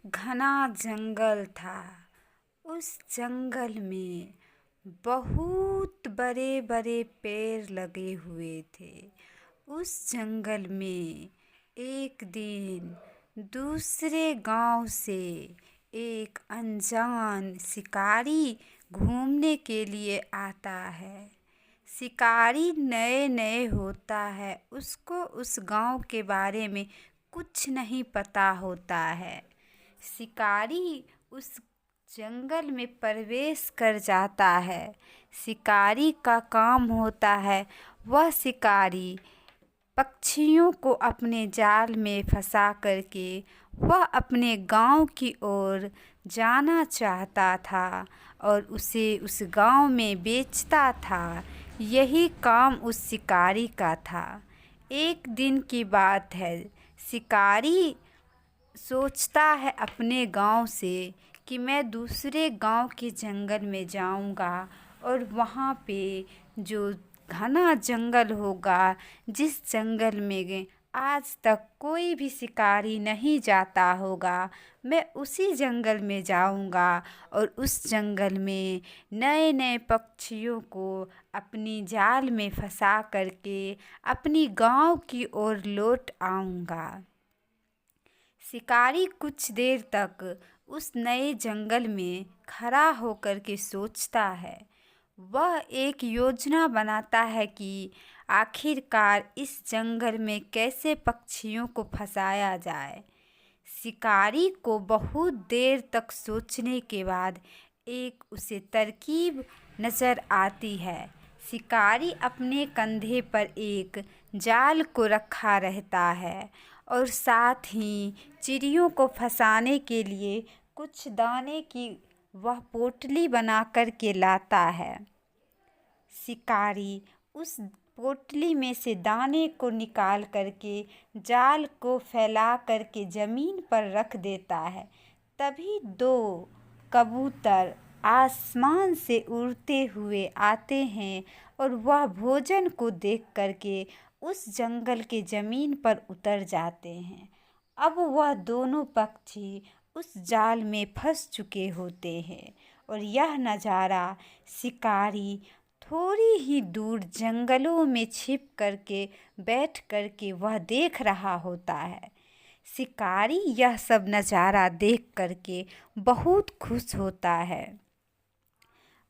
घना जंगल था। उस जंगल में बहुत बड़े बड़े पेड़ लगे हुए थे। उस जंगल में एक दिन दूसरे गांव से एक अनजान शिकारी घूमने के लिए आता है। शिकारी नए नए होता है, उसको उस गांव के बारे में कुछ नहीं पता होता है। शिकारी उस जंगल में प्रवेश कर जाता है। शिकारी का काम होता है, वह शिकारी पक्षियों को अपने जाल में फंसा करके वह अपने गांव की ओर जाना चाहता था और उसे उस गांव में बेचता था। यही काम उस शिकारी का था। एक दिन की बात है, शिकारी सोचता है अपने गांव से कि मैं दूसरे गांव के जंगल में जाऊंगा और वहाँ पे जो घना जंगल होगा, जिस जंगल में आज तक कोई भी शिकारी नहीं जाता होगा, मैं उसी जंगल में जाऊंगा और उस जंगल में नए नए पक्षियों को अपनी जाल में फंसा करके अपनी गांव की ओर लौट आऊंगा। शिकारी कुछ देर तक उस नए जंगल में खड़ा होकर के सोचता है। वह एक योजना बनाता है कि आखिरकार इस जंगल में कैसे पक्षियों को फंसाया जाए। शिकारी को बहुत देर तक सोचने के बाद एक उसे तरकीब नज़र आती है। शिकारी अपने कंधे पर एक जाल को रखा रहता है और साथ ही चिड़ियों को फंसाने के लिए कुछ दाने की वह पोटली बना कर के लाता है। शिकारी उस पोटली में से दाने को निकाल करके जाल को फैला करके ज़मीन पर रख देता है। तभी दो कबूतर आसमान से उड़ते हुए आते हैं और वह भोजन को देख करके उस जंगल के ज़मीन पर उतर जाते हैं। अब वह दोनों पक्षी उस जाल में फंस चुके होते हैं और यह नज़ारा शिकारी थोड़ी ही दूर जंगलों में छिप करके बैठ करके वह देख रहा होता है। शिकारी यह सब नज़ारा देख करके बहुत खुश होता है।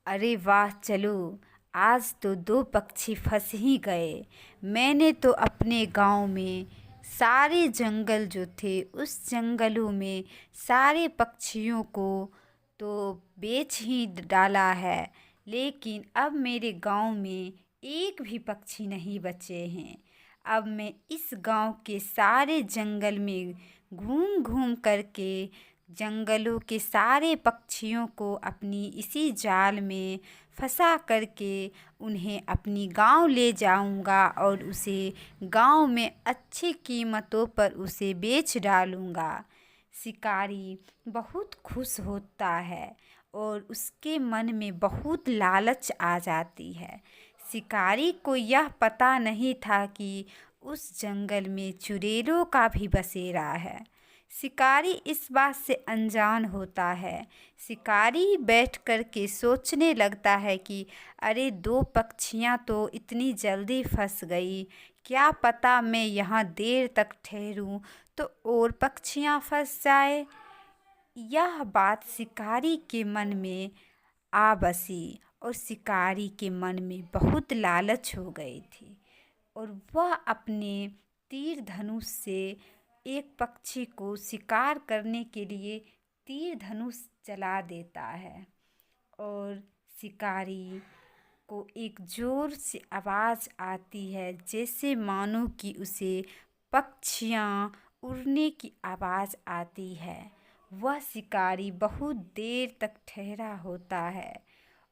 अरे वाह, चलो आज तो दो पक्षी फंस ही गए। मैंने तो अपने गांव में सारे जंगल जो थे उस जंगलों में सारे पक्षियों को तो बेच ही डाला है, लेकिन अब मेरे गांव में एक भी पक्षी नहीं बचे हैं। अब मैं इस गांव के सारे जंगल में घूम घूम करके जंगलों के सारे पक्षियों को अपनी इसी जाल में फंसा करके उन्हें अपनी गांव ले जाऊंगा और उसे गांव में अच्छी कीमतों पर उसे बेच डालूंगा। शिकारी बहुत खुश होता है और उसके मन में बहुत लालच आ जाती है। शिकारी को यह पता नहीं था कि उस जंगल में चुड़ैलों का भी बसेरा है। शिकारी इस बात से अनजान होता है। शिकारी बैठ कर के सोचने लगता है कि अरे दो पक्षियां तो इतनी जल्दी फंस गई, क्या पता मैं यहाँ देर तक ठहरूं तो और पक्षियां फंस जाए। यह बात शिकारी के मन में आ बसी और शिकारी के मन में बहुत लालच हो गई थी और वह अपने तीर धनुष से एक पक्षी को शिकार करने के लिए तीर धनुष चला देता है और शिकारी को एक ज़ोर से आवाज़ आती है, जैसे मानो कि उसे पक्षियाँ उड़ने की आवाज़ आती है। वह शिकारी बहुत देर तक ठहरा होता है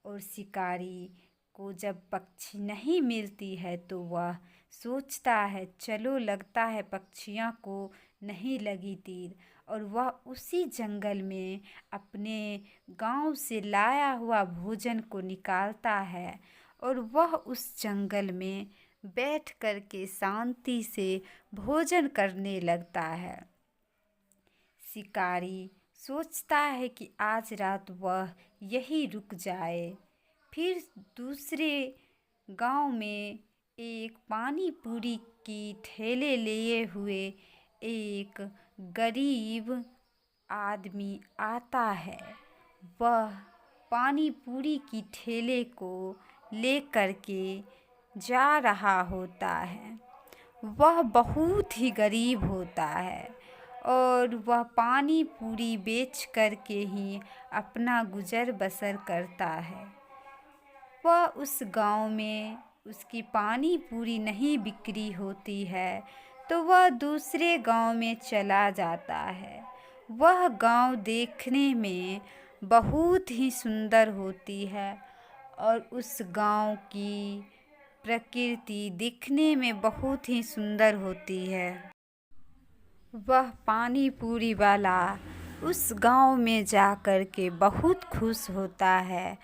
और शिकारी को जब पक्षी नहीं मिलती है तो वह सोचता है चलो लगता है पक्षियों को नहीं लगी तीर, और वह उसी जंगल में अपने गांव से लाया हुआ भोजन को निकालता है और वह उस जंगल में बैठ कर के शांति से भोजन करने लगता है। शिकारी सोचता है कि आज रात वह यहीं रुक जाए। फिर दूसरे गांव में एक पानी पूरी की ठेले लिए हुए एक गरीब आदमी आता है। वह पानी पूरी की ठेले को लेकर के जा रहा होता है। वह बहुत ही गरीब होता है और वह पानी पूरी बेच कर के ही अपना गुजर बसर करता है। वह उस गांव में उसकी पानी पूरी नहीं बिक्री होती है तो वह दूसरे गांव में चला जाता है। वह गांव देखने में बहुत ही सुंदर होती है और उस गांव की प्रकृति दिखने में बहुत ही सुंदर होती है। वह पानी पूरी वाला उस गांव में जाकर के बहुत खुश होता है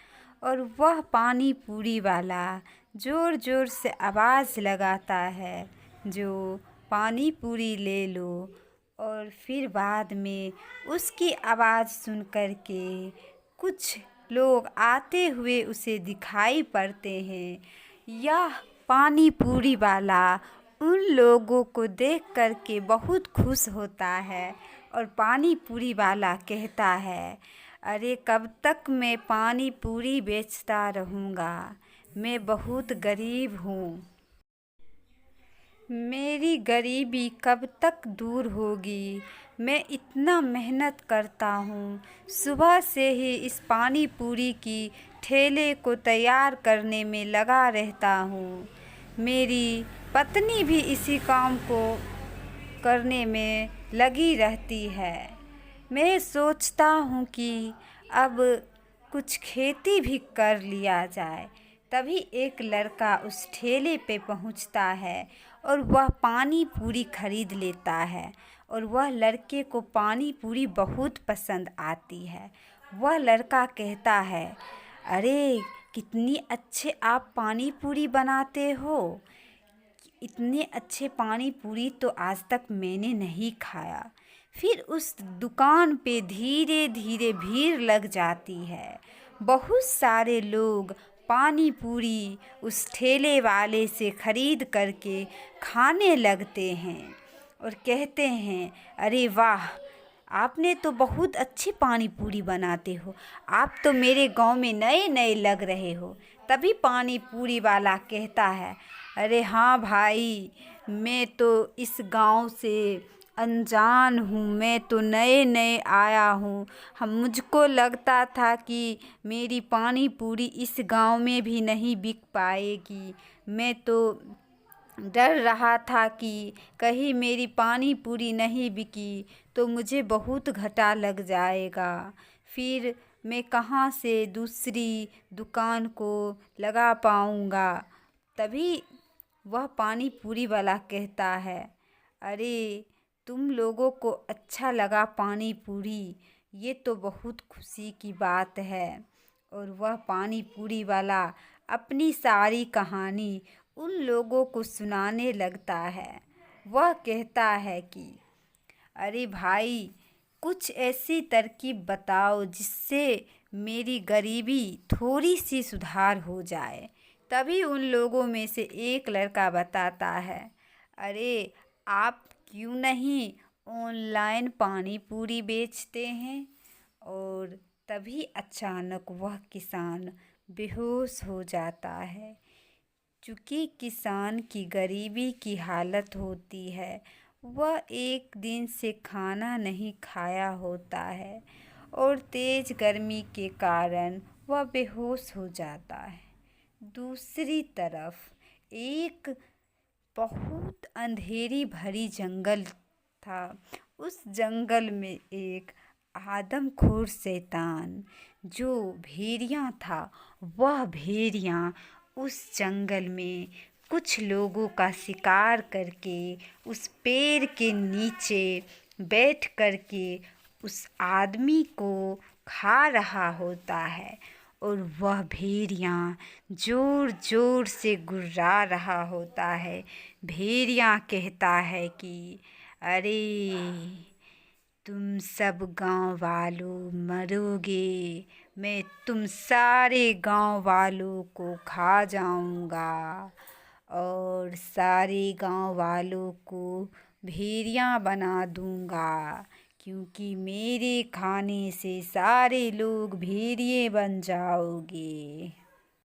और वह पानी पूरी वाला ज़ोर ज़ोर से आवाज़ लगाता है, जो पानी पूरी ले लो। और फिर बाद में उसकी आवाज़ सुन कर के कुछ लोग आते हुए उसे दिखाई पड़ते हैं। यह पानी पूरी वाला उन लोगों को देख कर के बहुत खुश होता है और पानी पूरी वाला कहता है, अरे कब तक मैं पानी पूरी बेचता रहूँगा, मैं बहुत गरीब हूँ। मेरी गरीबी कब तक दूर होगी। मैं इतना मेहनत करता हूँ, सुबह से ही इस पानी पूरी की ठेले को तैयार करने में लगा रहता हूँ। मेरी पत्नी भी इसी काम को करने में लगी रहती है। मैं सोचता हूँ कि अब कुछ खेती भी कर लिया जाए। तभी एक लड़का उस ठेले पे पहुँचता है और वह पानी पूरी खरीद लेता है और वह लड़के को पानी पूरी बहुत पसंद आती है। वह लड़का कहता है, अरे कितनी अच्छे आप पानी पूरी बनाते हो, इतने अच्छे पानी पूरी तो आज तक मैंने नहीं खाया। फिर उस दुकान पे धीरे धीरे भीड़ लग जाती है। बहुत सारे लोग पानी पूरी उस ठेले वाले से खरीद करके खाने लगते हैं और कहते हैं, अरे वाह, आपने तो बहुत अच्छी पानी पूरी बनाते हो, आप तो मेरे गांव में नए नए लग रहे हो। तभी पानी पूरी वाला कहता है, अरे हाँ भाई, मैं तो इस गांव से अनजान हूँ, मैं तो नए नए आया हूँ। मुझको लगता था कि मेरी पानी पूरी इस गांव में भी नहीं बिक पाएगी। मैं तो डर रहा था कि कहीं मेरी पानी पूरी नहीं बिकी तो मुझे बहुत घाटा लग जाएगा। फिर मैं कहाँ से दूसरी दुकान को लगा पाऊँगा। तभी वह पानी पूरी वाला कहता है, अरे तुम लोगों को अच्छा लगा पानी पूरी, ये तो बहुत खुशी की बात है। और वह पानी पूरी वाला अपनी सारी कहानी उन लोगों को सुनाने लगता है। वह कहता है कि अरे भाई, कुछ ऐसी तरकीब बताओ जिससे मेरी गरीबी थोड़ी सी सुधार हो जाए। तभी उन लोगों में से एक लड़का बताता है, अरे आप क्यों नहीं ऑनलाइन पानी पूरी बेचते हैं। और तभी अचानक वह किसान बेहोश हो जाता है। चूँकि किसान की गरीबी की हालत होती है, वह एक दिन से खाना नहीं खाया होता है और तेज़ गर्मी के कारण वह बेहोश हो जाता है। दूसरी तरफ एक बहुत अंधेरी भरी जंगल था। उस जंगल में एक आदमखोर शैतान जो भेड़िया था, वह भेड़िया उस जंगल में कुछ लोगों का शिकार करके उस पेड़ के नीचे बैठ करके उस आदमी को खा रहा होता है। और वह भेड़िया ज़ोर ज़ोर से गुर्रा रहा होता है। भेड़िया कहता है कि अरे तुम सब गांव वालों मरोगे, मैं तुम सारे गांव वालों को खा जाऊंगा और सारे गांव वालों को भेड़िया बना दूंगा, क्योंकि मेरे खाने से सारे लोग भेड़िए बन जाओगे।